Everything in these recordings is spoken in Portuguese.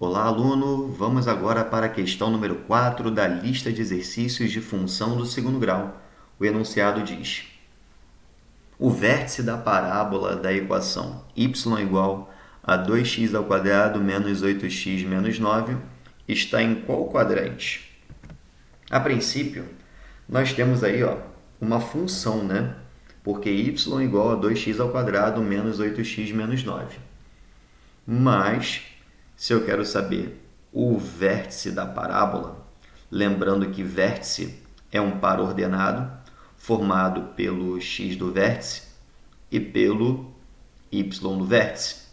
Olá, aluno! Vamos agora para a questão número 4 da lista de exercícios de função do segundo grau. O enunciado diz: o vértice da parábola da equação y igual a 2x² menos 8x menos 9 está em qual quadrante? A princípio, nós temos aí uma função, né? Porque y igual a 2x² menos 8x menos 9. Mas, se eu quero saber o vértice da parábola, lembrando que vértice é um par ordenado formado pelo x do vértice e pelo y do vértice.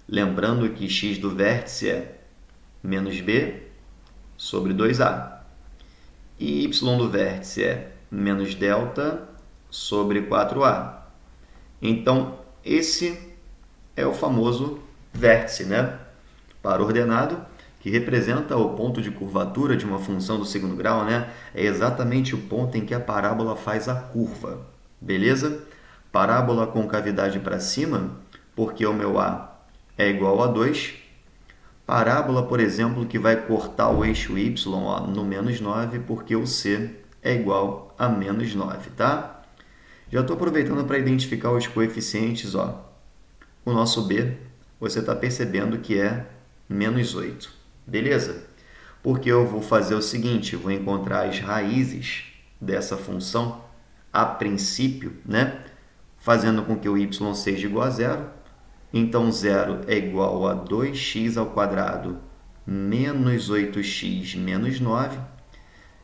Lembrando que x do vértice é menos b sobre 2a e y do vértice é menos delta sobre 4a. Então, esse é o famoso vértice, né? Par ordenado, que representa o ponto de curvatura de uma função do segundo grau, né? É exatamente o ponto em que a parábola faz a curva, beleza? Parábola com cavidade para cima, porque o meu A é igual a 2. Parábola, por exemplo, que vai cortar o eixo y no menos 9, porque o C é igual a menos 9, tá? Já estou aproveitando para identificar os coeficientes, O nosso B, você está percebendo que é menos 8, beleza? Porque eu vou fazer o seguinte, vou encontrar as raízes dessa função a princípio, né? Fazendo com que o y seja igual a zero. Então, 0 é igual a 2x² menos 8x menos 9.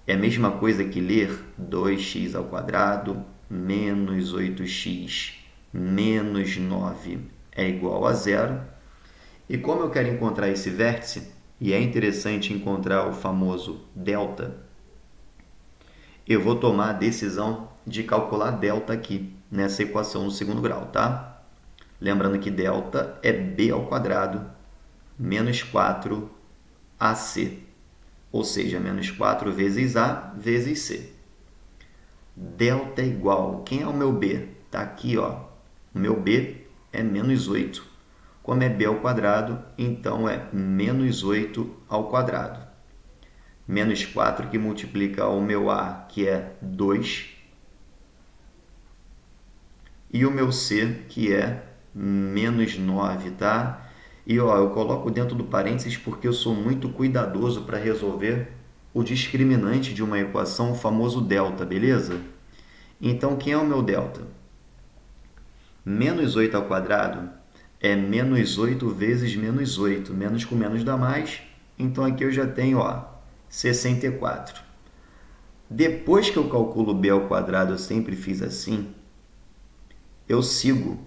É a mesma coisa que ler 2x² menos 8x menos 9 é igual a zero. E como eu quero encontrar esse vértice, e é interessante encontrar o famoso delta, eu vou tomar a decisão de calcular delta aqui, nessa equação do segundo grau, tá? Lembrando que delta é b² menos 4ac, ou seja, menos 4 vezes a vezes c. Delta é igual, quem é o meu b? Está aqui, O meu b é menos 8. Como é b ao quadrado, então é menos 8 ao quadrado. Menos 4 que multiplica o meu a, que é 2, e o meu c, que é menos 9, tá? E eu coloco dentro do parênteses porque eu sou muito cuidadoso para resolver o discriminante de uma equação, o famoso delta, beleza? Então, quem é o meu delta? Menos 8 ao quadrado é menos 8 vezes menos 8. Menos com menos dá mais. Então, aqui eu já tenho 64. Depois que eu calculo b ao quadrado, eu sempre fiz assim, eu sigo,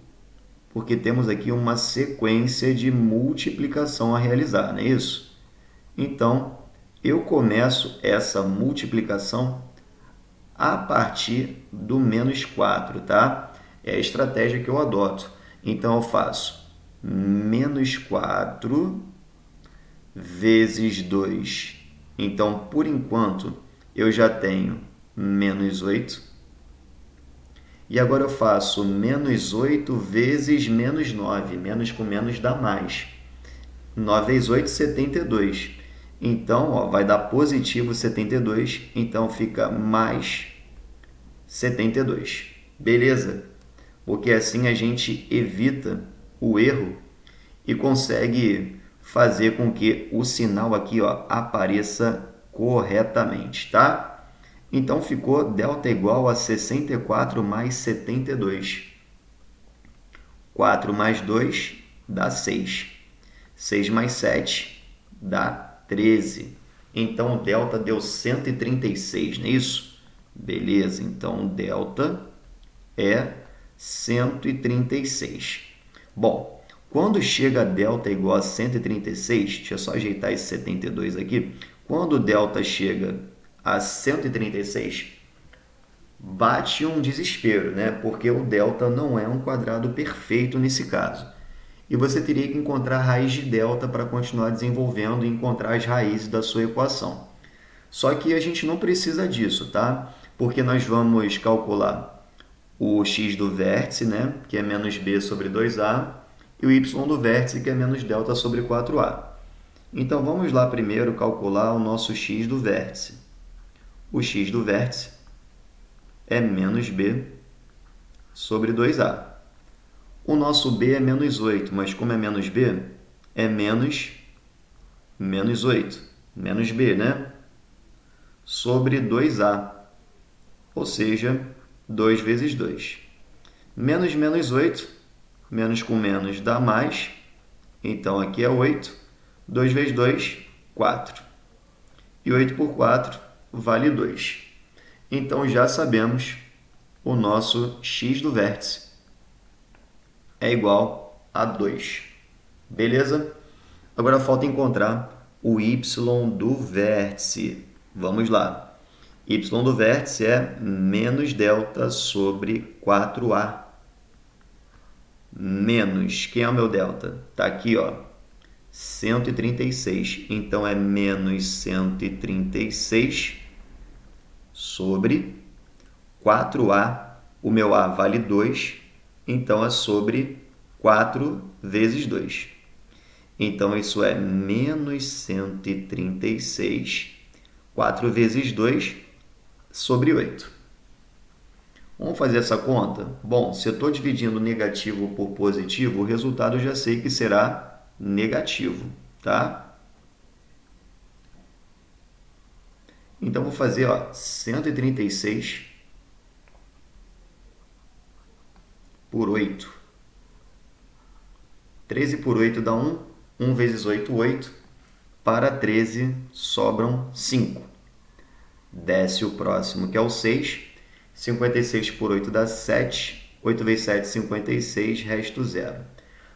porque temos aqui uma sequência de multiplicação a realizar, não é isso? Então, eu começo essa multiplicação a partir do menos 4, tá? É a estratégia que eu adoto. Então, eu faço menos 4 vezes 2. Então, por enquanto, eu já tenho menos 8. E agora eu faço menos 8 vezes menos 9. Menos com menos dá mais. 9 vezes 8, 72. Então, vai dar positivo 72. Então, fica mais 72. Beleza? Porque assim a gente evita o erro e consegue fazer com que o sinal aqui apareça corretamente, tá? Então, ficou delta igual a 64 mais 72. 4 mais 2 dá 6. 6 mais 7 dá 13. Então, o delta deu 136, não é isso? Beleza, então o delta é 136. Bom, quando chega a delta igual a 136, deixa eu só ajeitar esse 72 aqui. Quando o delta chega a 136, bate um desespero, né? Porque o delta não é um quadrado perfeito nesse caso. E você teria que encontrar a raiz de delta para continuar desenvolvendo e encontrar as raízes da sua equação. Só que a gente não precisa disso, tá? Porque nós vamos calcular o x do vértice, né? Que é menos b sobre 2a, e o y do vértice, que é menos delta sobre 4a. Então, vamos lá primeiro calcular o nosso x do vértice. O x do vértice é menos b sobre 2a. O nosso b é menos 8, mas como é menos b, é menos 8. Menos b, né? Sobre 2a, ou seja, 2 vezes 2. Menos menos 8, menos com menos dá mais. Então, aqui é 8. 2 vezes 2, 4. E 8 por 4 vale 2. Então, já sabemos o nosso x do vértice é igual a 2. Beleza? Agora falta encontrar o y do vértice. Vamos lá. Y do vértice é menos delta sobre 4a. Menos, quem é o meu delta? Está aqui, ó, 136. Então, é menos 136 sobre 4a. O meu a vale 2, então é sobre 4 vezes 2. Então, isso é menos 136, 4 vezes 2, sobre 8. Vamos fazer essa conta? Bom, se eu estou dividindo negativo por positivo, o resultado eu já sei que será negativo, tá? Então, vou fazer, ó, 136 por 8. 13 por 8 dá 1. 1 vezes 8, 8. Para 13, sobram 5. Desce o próximo, que é o 6. 56 por 8 dá 7. 8 vezes 7, 56. Resto 0.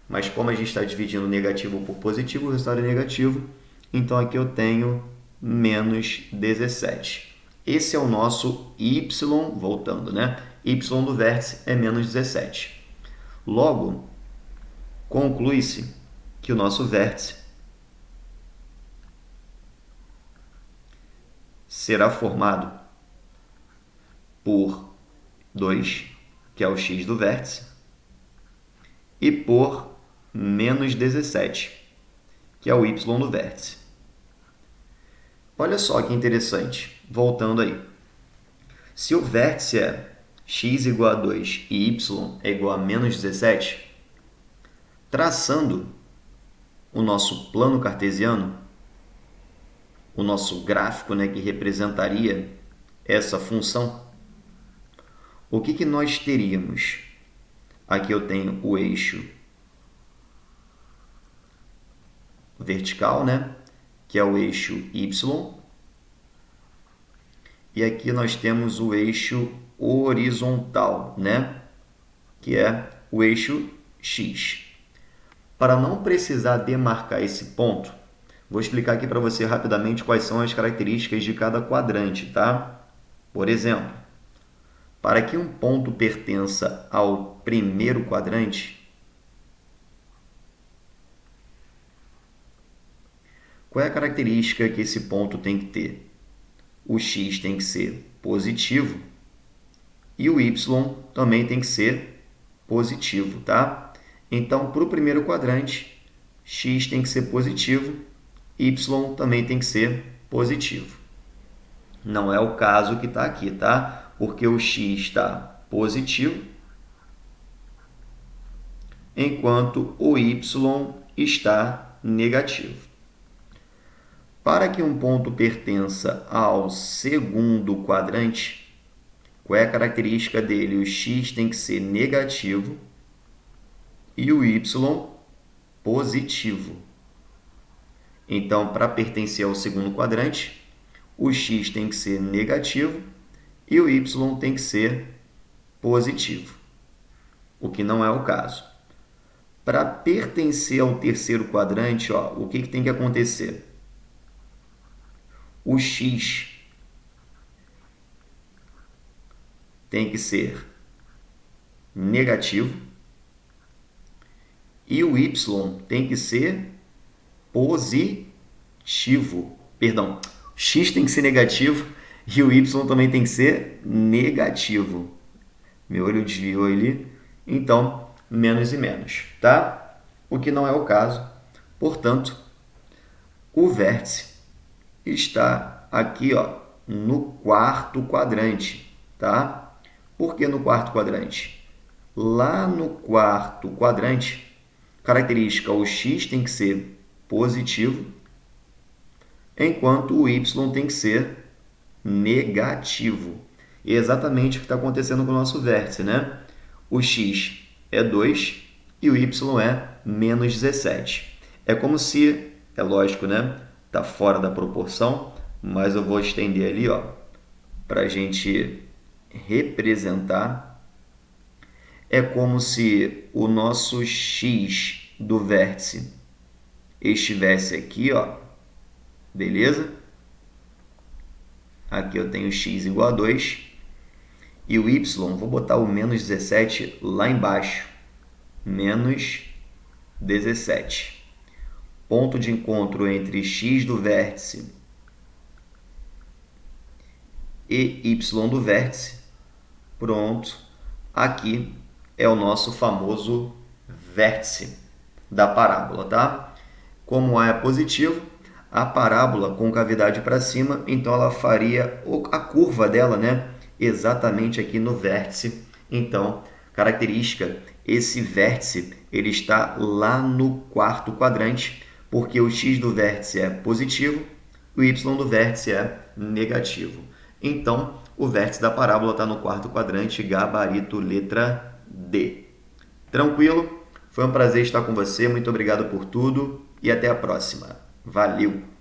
Mas como a gente está dividindo negativo por positivo, o resultado é negativo. Então, aqui eu tenho menos 17. Esse é o nosso y, voltando, né? Y do vértice é menos 17. Logo, conclui-se que o nosso vértice será formado por 2, que é o x do vértice, e por menos 17, que é o y do vértice. Olha só que interessante, voltando aí. Se o vértice é x igual a 2 e y é igual a menos 17, traçando o nosso plano cartesiano, o nosso gráfico, né, que representaria essa função, o que nós teríamos? Aqui eu tenho o eixo vertical, né, que é o eixo y, e aqui nós temos o eixo horizontal, né, que é o eixo x. Para não precisar demarcar esse ponto, vou explicar aqui para você rapidamente quais são as características de cada quadrante, tá? Por exemplo, para que um ponto pertença ao primeiro quadrante, qual é a característica que esse ponto tem que ter? O x tem que ser positivo e o y também tem que ser positivo, tá? Então, para o primeiro quadrante, x tem que ser positivo, y também tem que ser positivo. Não é o caso que está aqui, tá? Porque o x está positivo, enquanto o y está negativo. Para que um ponto pertença ao segundo quadrante, qual é a característica dele? O x tem que ser negativo e o y positivo. Então, para pertencer ao segundo quadrante, o x tem que ser negativo e o y tem que ser positivo, o que não é o caso. Para pertencer ao terceiro quadrante, ó, o que tem que acontecer? O x tem que ser negativo e o y tem que ser positivo. Perdão, x tem que ser negativo e o y também tem que ser negativo. Meu olho desviou ali. Então, menos e menos, tá? O que não é o caso. Portanto, O vértice está aqui, ó, no quarto quadrante, tá? Por que no quarto quadrante? Lá no quarto quadrante, característica, o x tem que ser positivo, enquanto o y tem que ser negativo. E é exatamente o que está acontecendo com o nosso vértice, né? O x é 2 e o y é menos 17. É como se, é lógico, né? Está fora da proporção, mas eu vou estender ali, ó, para a gente representar. É como se o nosso x do vértice estivesse aqui, ó, beleza? Aqui eu tenho x igual a 2 e o y, vou botar o menos 17 lá embaixo, menos 17. Ponto de encontro entre x do vértice e y do vértice. Pronto. Aqui é o nosso famoso vértice da parábola, tá? Como A é positivo, a parábola com cavidade para cima, então ela faria a curva dela, né? Exatamente aqui no vértice. Então, característica, esse vértice ele está lá no quarto quadrante, porque o x do vértice é positivo, o y do vértice é negativo. Então, o vértice da parábola está no quarto quadrante, gabarito letra D. Tranquilo? Foi um prazer estar com você, muito obrigado por tudo e até a próxima. Valeu!